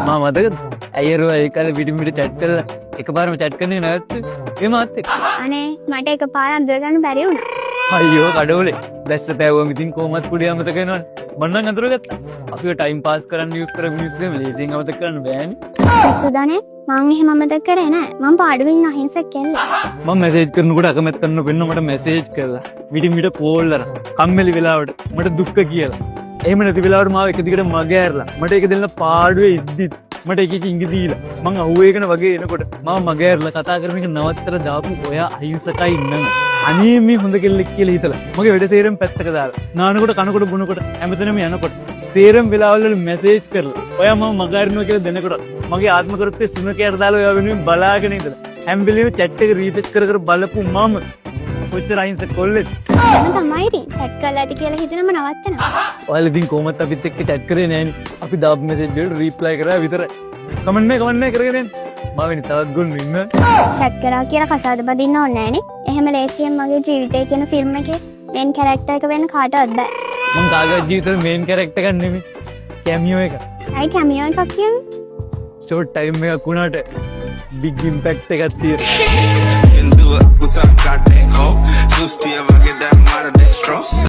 මම මතකද අයියරෝ ඒකල පිටින් චැට් කරලා එකපාරම චැට් කරන්නේ නැවතුනේ ඒ මාත් එක්ක. අනේ මට එකපාර අඳුර ගන්න බැරි වුණා. අයියෝ කඩෝලේ දැස්ස පෑවුවම ඉතින් කොහොමත් පුඩිය අමතක වෙනවනේ. මම නම් අඳුරගත්තා. අපිව ටයිම් පාස් කරන්න යූස් කරපු මිනිස්සු එහෙම ලේසියෙන් අමතක කරන්න බෑනේ. සුදානේ මං එහෙම අමතක කරේ නෑ. මං පාඩුවෙන් අහිංසක කෙල්ල. මම මැසේජ් කරනකොට අකමැත්තක් නොපෙන්න මට මැසේජ් කරලා විටින් විට කෝල් කරලා කම්මැලි වෙලාවට මට දුක්ඛ කියලා. එහෙම නැති වෙලාවට මාව එක දිගට මග ඇරලා මට ඒක දෙන්න පාඩුවේ ඉද්දිත් මට එක එක ඉඟි දීලා මං අහුවේගෙන වගේ එනකොට මාව මග ඇරලා කතා කරන එක නවත්තලා දාපු ඔයා අහිංසකයි ඉන්නම අනේ මේ හොඳ කෙල්ලෙක් කියලා හිතලා මගේ වැඩ සේරම පැත්තක දාලා නානකොට කනකොට බොනකොට හැමතැනම යනකොට සේරම වෙලාවල් වල මැසේජ් කරලා ඔයා මම මග අරිනවා කියලා දෙනකොට මගේ ආත්ම කරුත්තේ සුනකයට දාලා ඔයා වෙනුවෙන් බලාගෙන ඉඳලා හැම වෙලෙම chat එක රීෆ්‍රෙෂ් කර කර බලපු මම කොච්චර අහිංසක කොල්ලෙක්ද එහෙම තමයි ඉතින් chat කරලා ඇති කියලා හිතනම නවත්තනවා. ඔයාලා ඉතින් කොහොමත් අපිත් එක්ක chat කරේ නෑනේ. අපි දාපු message වලට reply කරා විතරයි. කමෙන්ට් නැහැ කරගෙන යන්න. මම වෙන තවත් ගොන්නු ඉන්න. chat කරා කියලා කසාද බදින්න ඕනේ නෑනේ. එහෙම ලේසියෙන් මගේ ජීවිතය කියන ෆිල්ම් එකේ main character එක වෙන්න කාටවත් බෑ. මං කාගේ ජීවිතේ main character එකක් නෙමෙයි. cameo එක. ඇයි cameo එකක් කියන්නේ? short time එකක් වුණාට big impact එකක් තියෙනවා. What's up, got that hoe? Juice, do you ever get that model dextrose?